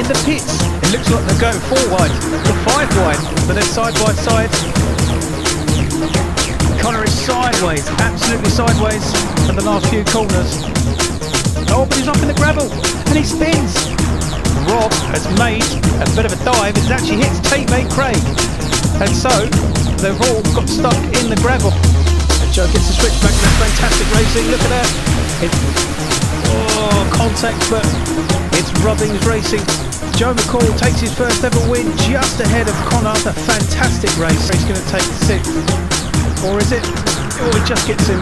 in the pits. It looks like they're going 4 wide to 5 wide, but they're side by side. Connor is sideways, absolutely sideways in the last few corners. Oh, but he's up in the gravel and he spins. Rob has made a bit of a dive. It actually hits teammate Craig, and so they've all got stuck in the gravel. And Joe gets the switch back. That's fantastic racing. Look at that. Contact, but it's Rubbings Racing. Joe McCall takes his first ever win just ahead of Connor. A fantastic race. He's going to take 6th, or is it? Oh, he just gets him.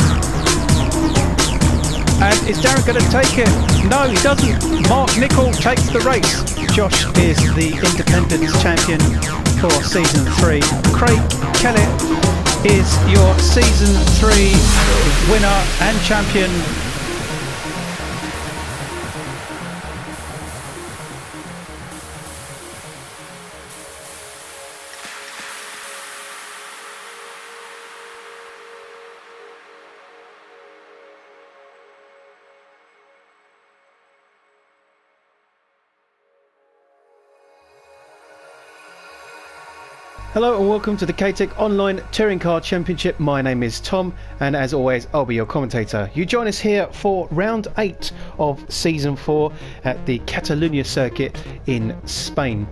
And is Darren going to take it? No, he doesn't. Mark Nichol takes the race. Josh is the Independence champion for Season 3. Craig Kellett is your Season 3 winner and champion. Hello and welcome to the KTTC Online Touring Car Championship. My name is Tom, and as always I'll be your commentator. You join us here for round 8 of Season 4 at the Catalunya circuit in Spain.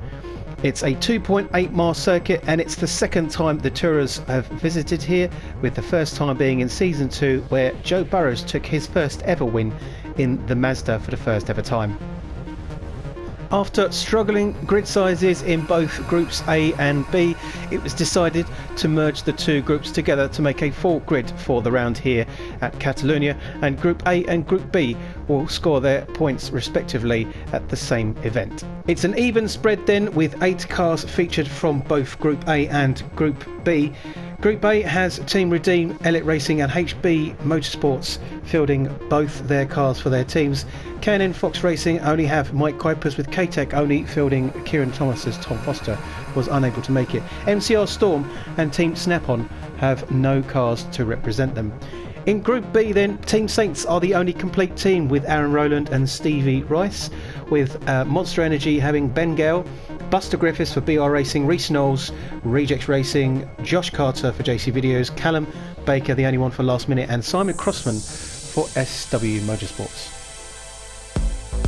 It's a 2.8 mile circuit, and it's the second time the tourers have visited here, with the first time being in Season 2 where Joe Burrows took his first ever win in the Mazda for the first ever time. After struggling grid sizes in both groups A and B, it was decided to merge the two groups together to make a full grid for the round here at Catalunya, and Group A and Group B will score their points respectively at the same event. It's an even spread then, with 8 cars featured from both Group A and Group B. Group A has Team Redeem, Elite Racing and HB Motorsports fielding both their cars for their teams. K&N Fox Racing only have Mike Kuipers, with KTTC only fielding Kieran Thomas as Tom Foster was unable to make it. MCR Storm and Team Snap-on have no cars to represent them. In Group B then, Team Saints are the only complete team, with Aaron Rowland and Stevie Rice, with Monster Energy having Ben Gale, Buster Griffiths for BR Racing, Reece Knowles, Rejects Racing, Josh Carter for JC Videos, Callum Baker the only one for Last Minute, and Simon Crossman for SW Motorsports.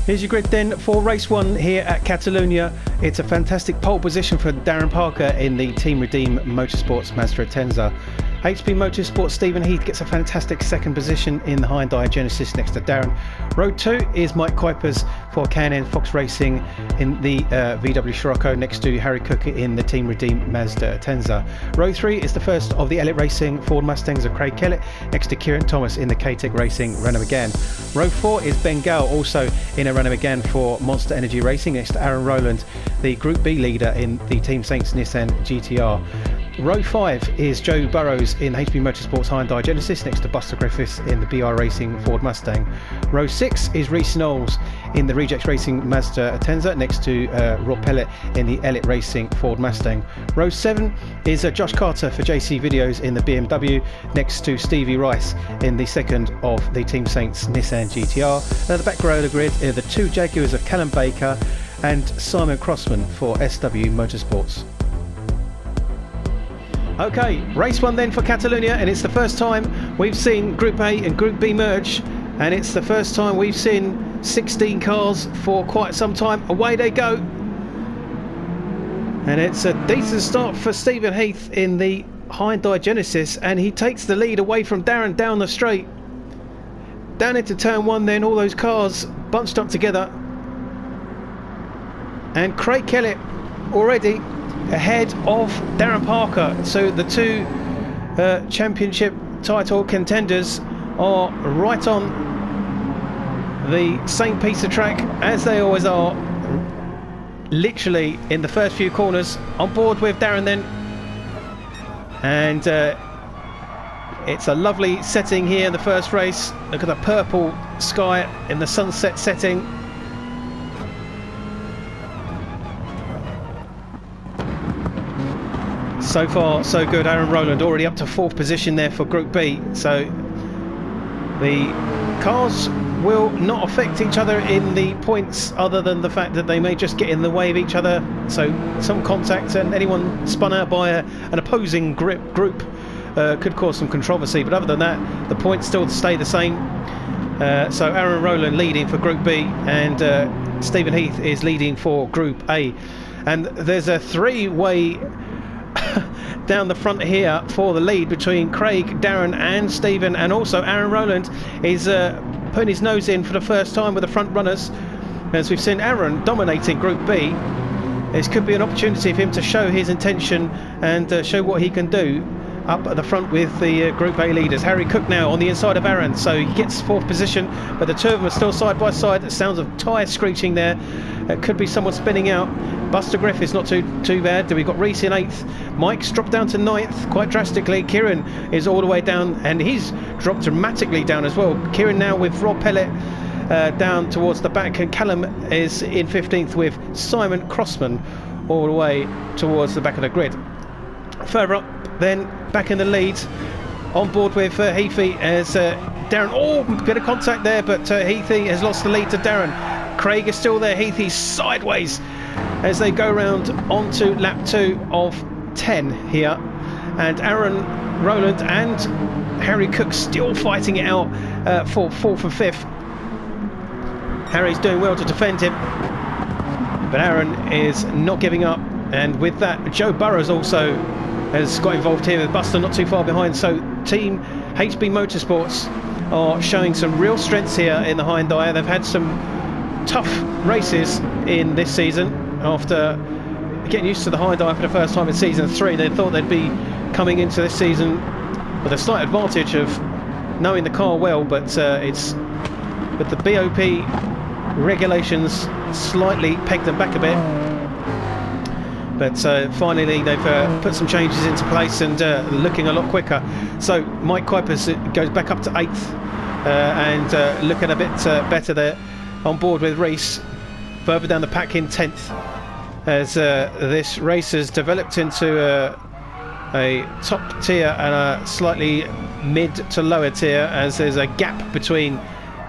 Here's your grid then for race 1 here at Catalunya. It's a fantastic pole position for Darren Parker in the Team Redeem Motorsports Mazda Atenza. HP Motorsport Stephen Heath gets a fantastic second position in the Hyundai Genesis next to Darren. Row 2 is Mike Kuipers for K&N Fox Racing in the VW Scirocco next to Harry Cook in the Team Redeem Mazda Atenza. Row 3 is the first of the Elite Racing Ford Mustangs of Craig Kellett next to Kieran Thomas in the KTTC Racing Renault Megane. Row 4 is Ben Gale, also in a Renault Megane for Monster Energy Racing next to Aaron Rowland, the Group B leader in the Team Saints Nissan GTR. Row 5 is Joe Burrows in HB Motorsports Hyundai Genesis next to Buster Griffiths in the BR Racing Ford Mustang. Row 6 is Reece Knowles in the Rejects Racing Mazda Atenza next to Rob Pellet in the Elite Racing Ford Mustang. Row 7 is Josh Carter for JC Videos in the BMW next to Stevie Rice in the second of the Team Saints Nissan GTR. At the back row of the grid are the 2 Jaguars of Callum Baker and Simon Crossman for SW Motorsports. Okay, race 1 then for Catalunya, and it's the first time we've seen Group A and Group B merge, and it's the first time we've seen 16 cars for quite some time. Away they go, and it's a decent start for Stephen Heath in the Hyundai Genesis, and he takes the lead away from Darren down the straight. Down into turn 1 then, all those cars bunched up together, and Craig Kellett already ahead of Darren Parker. So the 2 championship title contenders are right on the same piece of track as they always are, literally in the first few corners. On board with Darren then, and it's a lovely setting here in the first race. Look at the purple sky in the sunset setting. So far so good. Aaron Rowland already up to 4th position there for Group B. So the cars will not affect each other in the points, other than the fact that they may just get in the way of each other. So some contact, and anyone spun out by an opposing group could cause some controversy. But other than that, the points still stay the same. So Aaron Rowland leading for Group B, and Stephen Heath is leading for Group A. And there's a three-way down the front here for the lead between Craig, Darren and Stephen, and also Aaron Rowland is putting his nose in for the first time with the front runners. As we've seen Aaron dominating Group B, this could be an opportunity for him to show his intention and show what he can do up at the front with the Group A leaders. Harry Cook now on the inside of Aaron, so he gets fourth position, but the two of them are still side by side. The sounds of tyres screeching there. It could be someone spinning out. Buster Griffiths not too bad. Then we've got Reese in 8th. Mike's dropped down to 9th quite drastically. Kieran is all the way down, and he's dropped dramatically down as well. Kieran now with Rob Pellet down towards the back, and Callum is in 15th with Simon Crossman all the way towards the back of the grid. Further up then, back in the lead, on board with Heathy as Darren, oh, bit of contact there, but Heathy has lost the lead to Darren. Craig is still there. Heathy's sideways as they go round onto lap 2 of 10 here, and Aaron Rowland and Harry Cook still fighting it out for 4th and 5th. Harry's doing well to defend him, but Aaron is not giving up, and with that Joe Burrows also has got involved here with Buster not too far behind. So Team HB Motorsports are showing some real strengths here in the Hyundai. They've had some tough races in this season. After getting used to the Hyundai for the first time in season 3, they thought they'd be coming into this season with a slight advantage of knowing the car well, but it's with the BOP regulations slightly pegged them back a bit. But finally they've put some changes into place and looking a lot quicker. So Mike Kuipers goes back up to 8th and looking a bit better there, on board with Reese further down the pack in 10th, as this race has developed into a top tier and a slightly mid to lower tier, as there's a gap between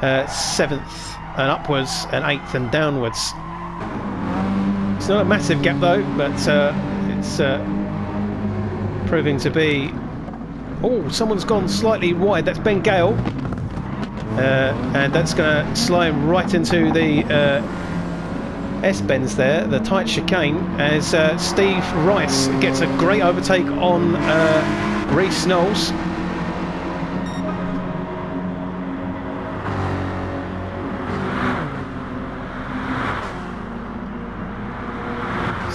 7th and upwards and 8th and downwards. It's not a massive gap though, but it's proving to be... Oh, someone's gone slightly wide. That's Ben Gale, and that's going to slide right into the S-bends there, the tight chicane, as Steve Rice gets a great overtake on Reese Knowles.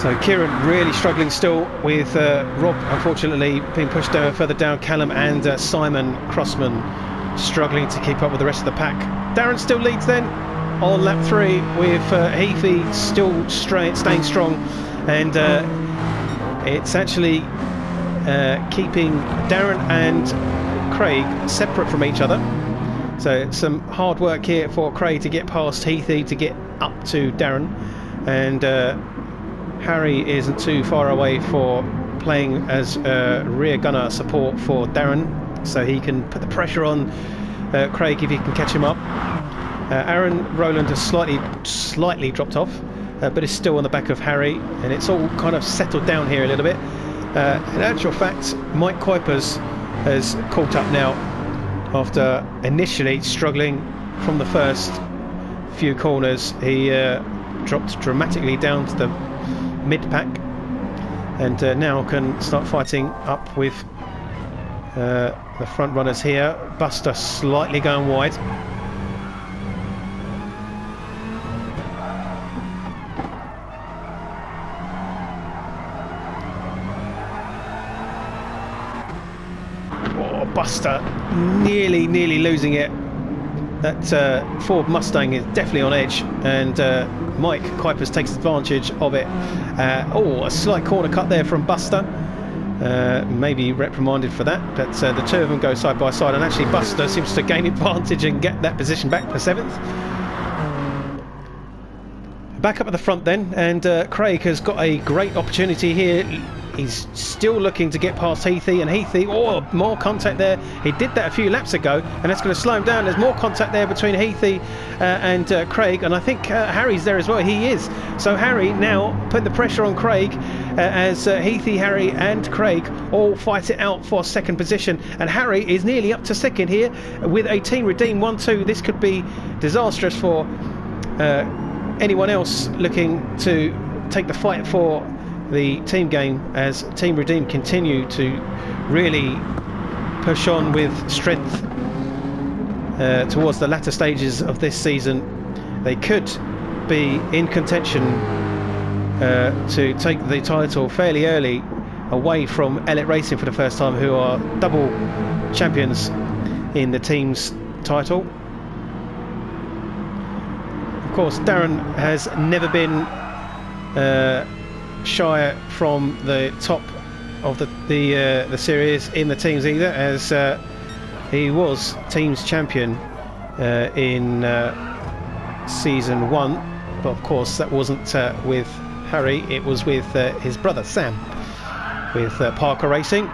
So Kieran really struggling still, with Rob unfortunately being pushed further down, Callum and Simon Crossman struggling to keep up with the rest of the pack. Darren still leads then on lap 3, with Heathy still staying strong, and it's actually keeping Darren and Craig separate from each other. So some hard work here for Craig to get past Heathy to get up to Darren, and Harry isn't too far away for playing as rear gunner support for Darren, so he can put the pressure on Craig if he can catch him up. Aaron Rowland has slightly dropped off, but is still on the back of Harry, and it's all kind of settled down here a little bit. In actual fact, Mike Kuipers has caught up now after initially struggling from the first few corners. He dropped dramatically down to the mid-pack, and now can start fighting up with the front runners here. Buster slightly going wide. Oh, Buster nearly losing it. That Ford Mustang is definitely on edge, and Mike Kuipers takes advantage of it. Oh, a slight corner cut there from Buster. Maybe reprimanded for that, but the two of them go side by side, and actually Buster seems to gain advantage and get that position back for 7th. Back up at the front then, and Craig has got a great opportunity here. He's still looking to get past Heathy, and Heathy, oh, more contact there. He did that a few laps ago, and that's going to slow him down. There's more contact there between Heathy and Craig, and I think Harry's there as well. He is. So Harry now putting the pressure on Craig as Heathy, Harry and Craig all fight it out for second position, and Harry is nearly up to second here with a Team Redeem 1-2. This could be disastrous for anyone else looking to take the fight for the team game, as Team Redeem continue to really push on with strength towards the latter stages of this season. They could be in contention to take the title fairly early away from Elite Racing for the first time, who are double champions in the team's title. Of course, Darren has never been shy from the top of the series in the teams either, as he was teams champion in season 1, but of course that wasn't with Harry, it was with his brother Sam, with Parker Racing.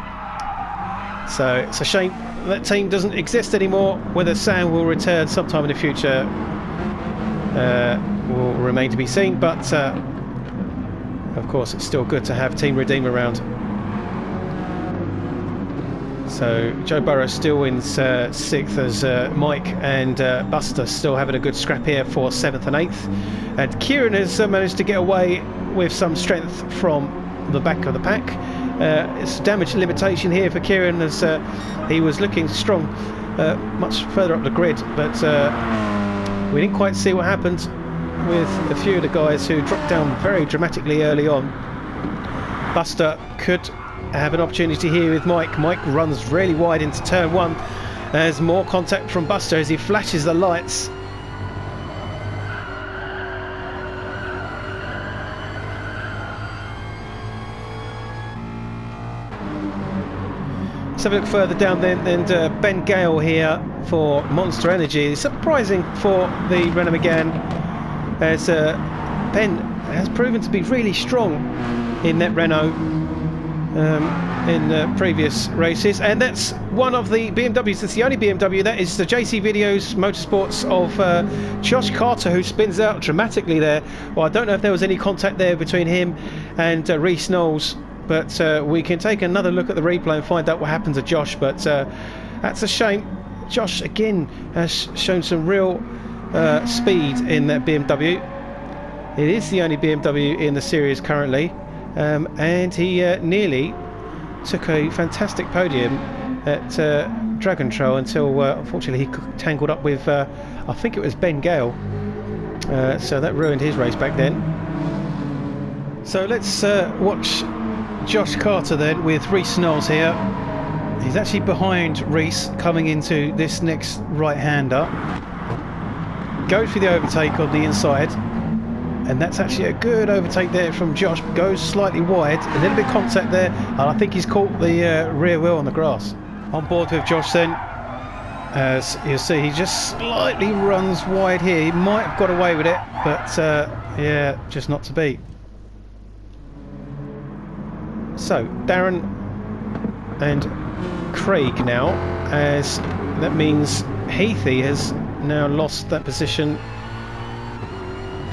So it's a shame that team doesn't exist anymore. Whether Sam will return sometime in the future will remain to be seen, but of course it's still good to have Team Redeem around. So Joe Burrow still in 6th, as Mike and Buster still having a good scrap here for 7th and 8th, and Kieran has managed to get away with some strength from the back of the pack. It's damage limitation here for Kieran, as he was looking strong much further up the grid, but we didn't quite see what happened with a few of the guys who dropped down very dramatically early on. Buster could have an opportunity here with Mike. Mike runs really wide into turn 1. There's more contact from Buster as he flashes the lights. Let's have a look further down then, and Ben Gale here for Monster Energy. Surprising for the Renault Megane, as Ben has proven to be really strong in that Renault in previous races, and that's one of the BMWs. That's the only BMW. That is the JC Videos Motorsports of Josh Carter, who spins out dramatically there. Well, I don't know if there was any contact there between him and Reece Knowles, but we can take another look at the replay and find out what happened to Josh. But that's a shame. Josh again has shown some real speed in that BMW. It is the only BMW in the series currently, and he nearly took a fantastic podium at Dragon Trail until unfortunately he tangled up with I think it was Ben Gale, so that ruined his race back then. So let's watch Josh Carter then with Reece Knowles here. He's actually behind Reece coming into this next right-hander. Goes for the overtake on the inside, and that's actually a good overtake there from Josh. Goes slightly wide, a little bit of contact there, and I think he's caught the rear wheel on the grass. On board with Josh then, as you'll see, he just slightly runs wide here. He might have got away with it, but yeah, just not to be. So Darren and Craig now, as that means Heathy has now lost that position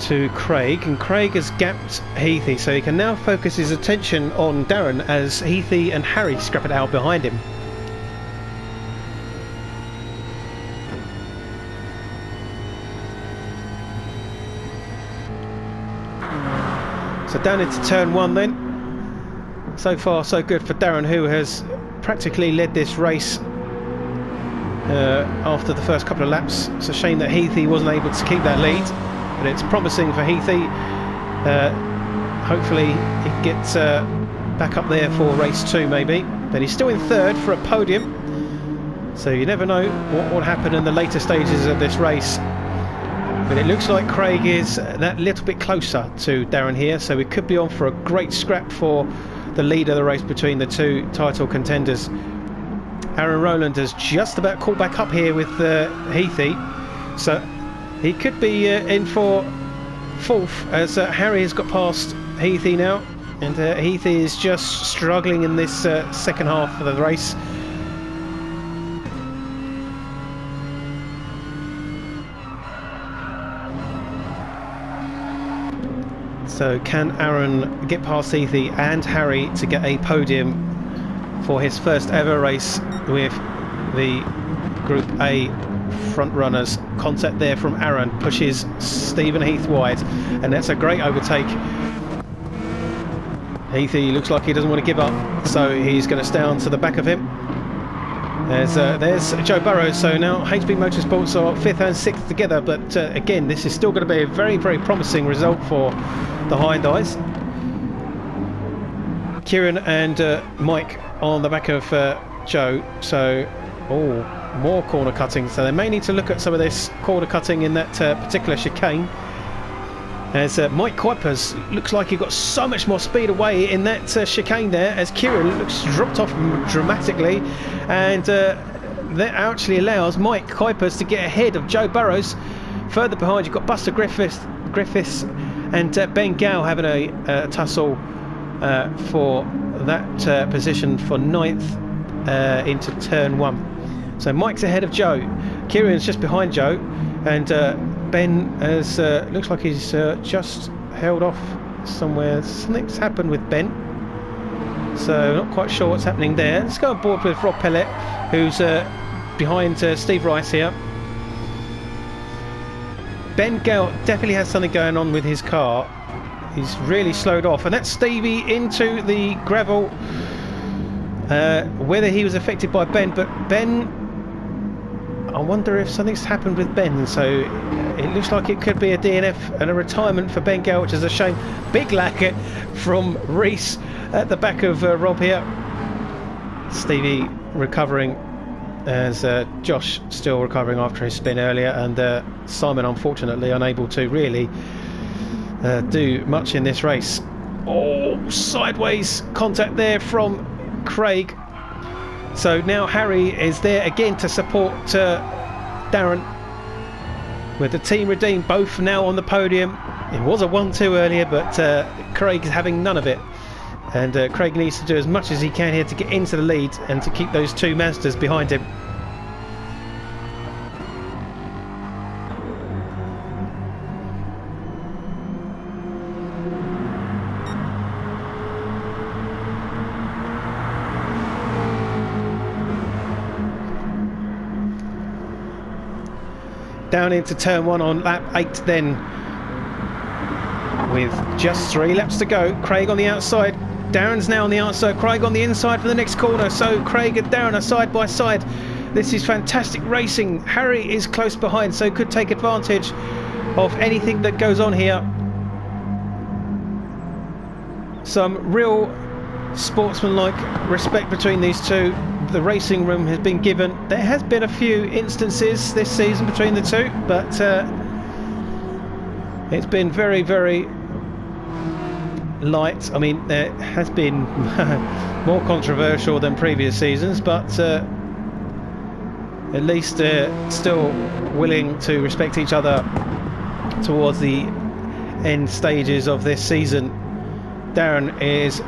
to Craig, and Craig has gapped Heathy, so he can now focus his attention on Darren as Heathy and Harry scrap it out behind him. So down into turn 1 then. So far so good for Darren, who has practically led this race after the first couple of laps. It's a shame that Heathy wasn't able to keep that lead, but it's promising for Heathy. Hopefully he gets back up there for race 2 maybe, but he's still in 3rd for a podium, so you never know what will happen in the later stages of this race. But it looks like Craig is that little bit closer to Darren here, so we could be on for a great scrap for the lead of the race between the two title contenders. Aaron Rowland has just about caught back up here with Heathy, so he could be in for 4th, as Harry has got past Heathy now. And Heath is just struggling in this second half of the race. So can Aaron get past Heathy and Harry to get a podium for his first ever race with the Group A front runners? Contact there from Aaron, pushes Stephen Heath wide, and that's a great overtake. Heathy looks like he doesn't want to give up, so he's going to stay on to the back of him. There's Joe Burrows. So now HB Motorsports are 5th and 6th together, but again, this is still going to be a very, very promising result for the Hind Eyes. Kieran and Mike on the back of Joe. So, more corner cutting. So they may need to look at some of this corner cutting in that particular chicane. As Mike Kuipers looks like he got so much more speed away in that chicane there, as Kieran looks dropped off dramatically, and that actually allows Mike Kuipers to get ahead of Joe Burrows. Further behind you've got Buster Griffiths and Ben Gow having a tussle for that position for 9th into turn 1. So Mike's ahead of Joe, Kieran's just behind Joe, and Ben has looks like he's just held off somewhere. Something's happened with Ben, so not quite sure what's happening there. Let's go on board with Rob Pellet, who's behind Steve Rice here. Ben Gale definitely has something going on with his car. He's really slowed off, and that's Stevie into the gravel. Whether he was affected by Ben, but Ben, I wonder if something's happened with Ben. So it looks like it could be a DNF and a retirement for Ben Gale, which is a shame. Big lack from Reese at the back of Rob here. Stevie recovering, as Josh still recovering after his spin earlier, and Simon unfortunately unable to really do much in this race. Sideways contact there from Craig. So now Harry is there again to support Darren, with the team redeemed both now on the podium. It was a 1-2 earlier, but Craig is having none of it, and Craig needs to do as much as he can here to get into the lead and to keep those two Mazdas behind him. Down into turn 1 on lap 8 then, with just 3 laps to go. Craig on the outside, Darren's now on the outside, Craig on the inside for the next corner. So Craig and Darren are side by side. This is fantastic racing. Harry is close behind, so could take advantage of anything that goes on here. Some real sportsmanlike respect between these two. The racing room has been given. There has been a few instances this season between the two, but it's been very, very light. I mean, there has been more controversial than previous seasons, but at least still willing to respect each other towards the end stages of this season. Darren is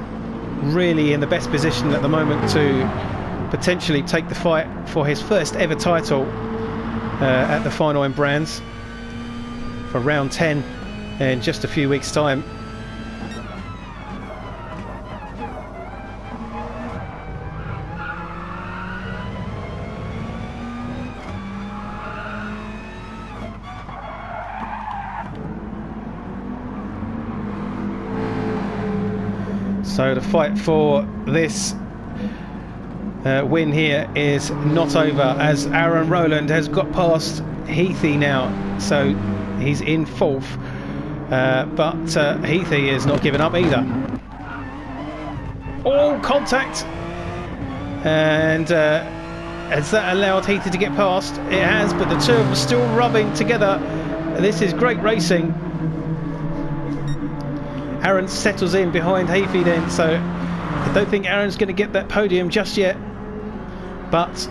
really in the best position at the moment to potentially take the fight for his first ever title at the Final M Brands for round 10 in just a few weeks' time. So the fight for this win here is not over, as Aaron Rowland has got past Heathy now, so he's in 4th, but Heathy is not giving up either. Contact, and has that allowed Heathy to get past? It has, but the two of them still rubbing together. This is great racing. Aaron settles in behind Heathy then, so I don't think Aaron's going to get that podium just yet, but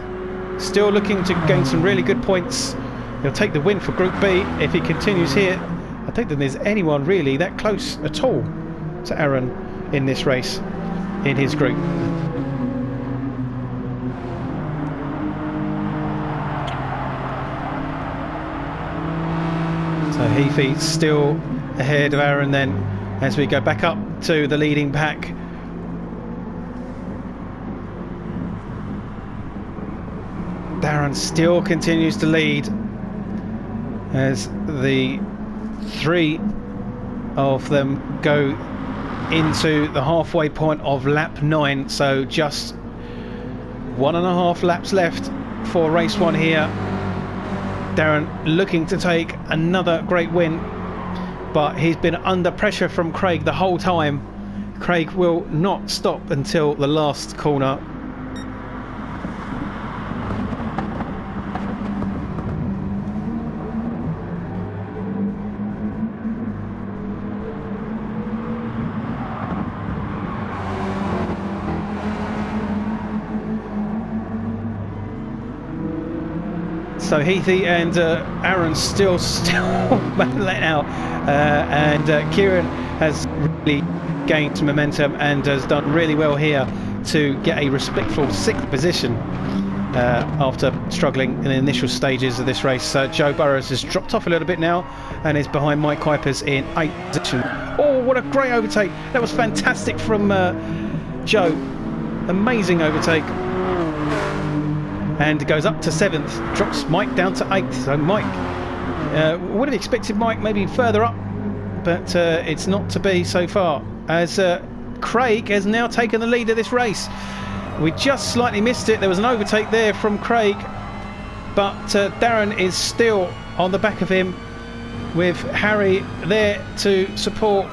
still looking to gain some really good points. He'll take the win for Group B if he continues here. I don't think there's anyone really that close at all to Aaron in this race in his group. So Heathy still ahead of Aaron then as we go back up to the leading pack. Darren still continues to lead as the three of them go into the halfway point of lap 9, so just 1.5 laps left for race 1 here. Darren looking to take another great win, but he's been under pressure from Craig the whole time. Craig will not stop until the last corner. So Heathy and Aaron still let out, and Kieran has really gained some momentum and has done really well here to get a respectful 6th position after struggling in the initial stages of this race. Joe Burrows has dropped off a little bit now and is behind Mike Kuipers in 8th position. Oh, what a great overtake! That was fantastic from Joe. Amazing overtake. And goes up to 7th, drops Mike down to 8th. So Mike, would have expected Mike maybe further up, but it's not to be so far, as Craig has now taken the lead of this race. We just slightly missed it. There was an overtake there from Craig, but Darren is still on the back of him with Harry there to support.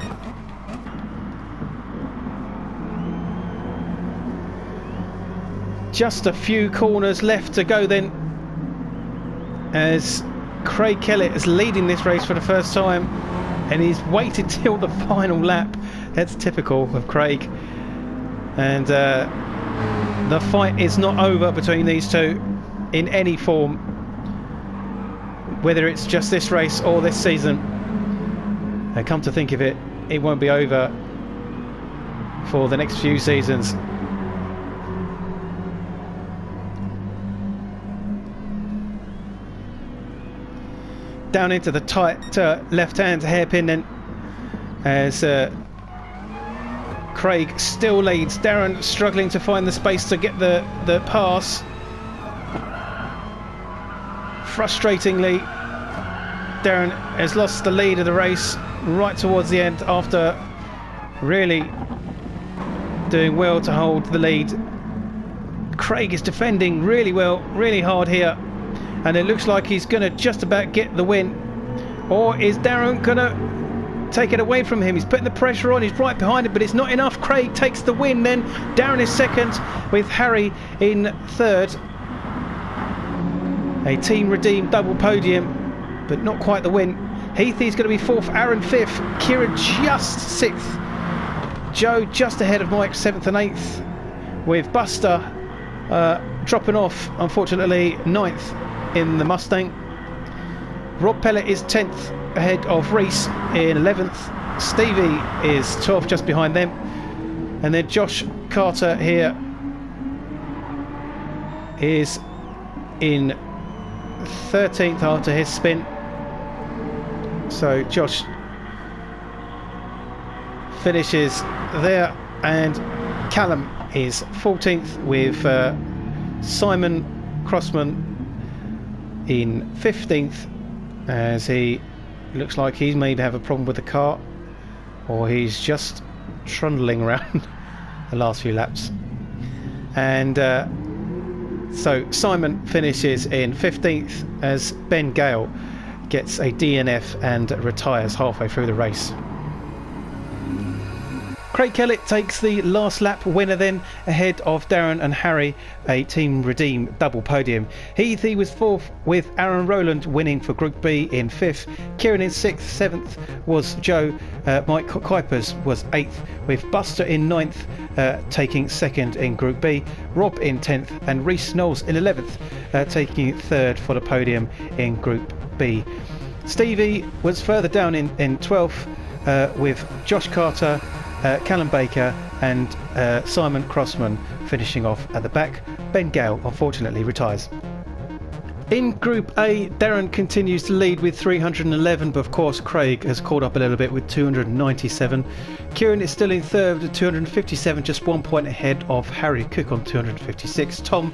Just a few corners left to go then, as Craig Kellett is leading this race for the first time, and he's waited till the final lap. That's typical of Craig, and the fight is not over between these two in any form, whether it's just this race or this season. And come to think of it, it won't be over for the next few seasons. Down into the tight left-hand hairpin then, as Craig still leads. Darren struggling to find the space to get the pass. Frustratingly, Darren has lost the lead of the race right towards the end after really doing well to hold the lead. Craig is defending really well, really hard here, and it looks like he's going to just about get the win. Or is Darren going to take it away from him? He's putting the pressure on, he's right behind it, but it's not enough. Craig takes the win then. Darren is second with Harry in third. A team redeemed double podium, but not quite the win. Heathy's going to be fourth, Aaron fifth, Kieran just sixth, Joe just ahead of Mike, seventh and eighth, with Buster dropping off, unfortunately, ninth in the Mustang. Rob Pellett is 10th ahead of Reese in 11th. Stevie is 12th just behind them. And then Josh Carter here is in 13th after his spin. So Josh finishes there, and Callum is 14th with Simon Crossman in 15th, as he looks like he may have a problem with the car, or he's just trundling around the last few laps. And so Simon finishes in 15th as Ben Gale gets a DNF and retires halfway through the race. Craig Kellett takes the last lap winner then, ahead of Darren and Harry, a team redeem double podium. Heathy was fourth with Aaron Rowland winning for Group B in fifth. Kieran in sixth, seventh was Joe. Mike Kuipers was eighth, with Buster in ninth, taking second in Group B. Rob in 10th and Reese Knowles in 11th, taking third for the podium in Group B. Stevie was further down in 12th with Josh Carter Callum Baker and Simon Crossman finishing off at the back. Ben Gale unfortunately retires. In Group A, Darren continues to lead with 311, but of course Craig has caught up a little bit with 297. Kieran is still in third with 257, just 1 point ahead of Harry Cook on 256. Tom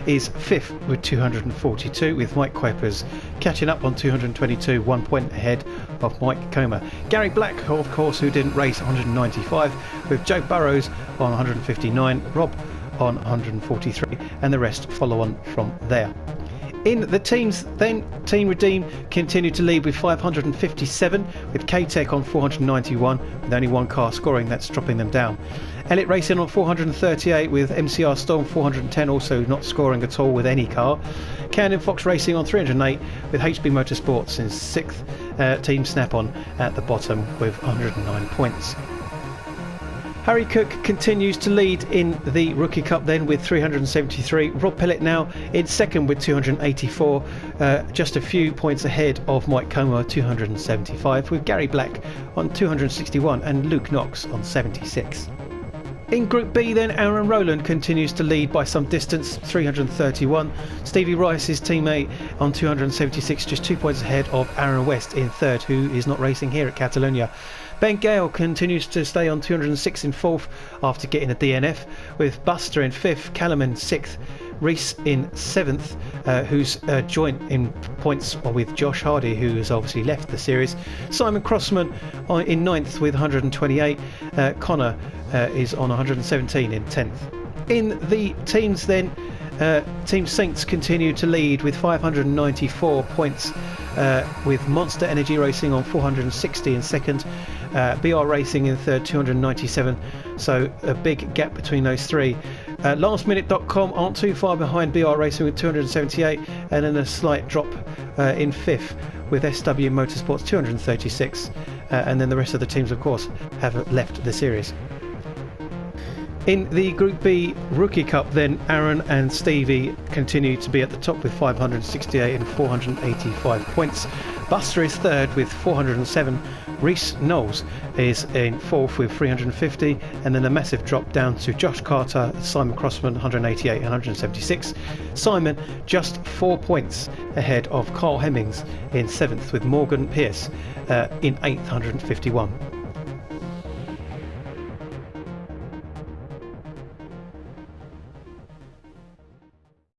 is fifth with 242, with Mike Quapers catching up on 222, 1 point ahead of Mike Comer. Gary Black, of course, who didn't race, 195, with Joe Burrows on 159, Rob on 143, and the rest follow on from there. In the teams then, Team Redeem continued to lead with 557, with K-Tech on 491, with only one car scoring, that's dropping them down. Elliott Racing on 438, with MCR Storm 410 also not scoring at all with any car. Camden Fox Racing on 308, with HB Motorsports in 6th. Team Snap-on at the bottom with 109 points. Harry Cook continues to lead in the Rookie Cup then with 373. Rob Pellett now in second with 284, just a few points ahead of Mike Comer, 275, with Gary Black on 261 and Luke Knox on 76. In Group B then, Aaron Rowland continues to lead by some distance, 331. Stevie Rice, his teammate, on 276, just 2 points ahead of Aaron West in third, who is not racing here at Catalunya. Ben Gale continues to stay on 206 in fourth after getting a DNF, with Buster in fifth, Callum in sixth, Reese in seventh, who's joint in points with Josh Hardy, who has obviously left the series. Simon Crossman in ninth with 128. Connor is on 117 in 10th. In the teams then, Team Saints continue to lead with 594 points, with Monster Energy Racing on 460 in second, BR Racing in third, 297, so a big gap between those three. Lastminute.com aren't too far behind BR Racing with 278, and then a slight drop in fifth with SW Motorsports 236, and then the rest of the teams of course have left the series. In the Group B Rookie Cup then, Aaron and Stevie continue to be at the top with 568 and 485 points. Buster is third with 407. Reese Knowles is in fourth with 350, and then a massive drop down to Josh Carter, Simon Crossman 188 and 176. Simon just 4 points ahead of Carl Hemmings in seventh, with Morgan Pierce in eighth, 151.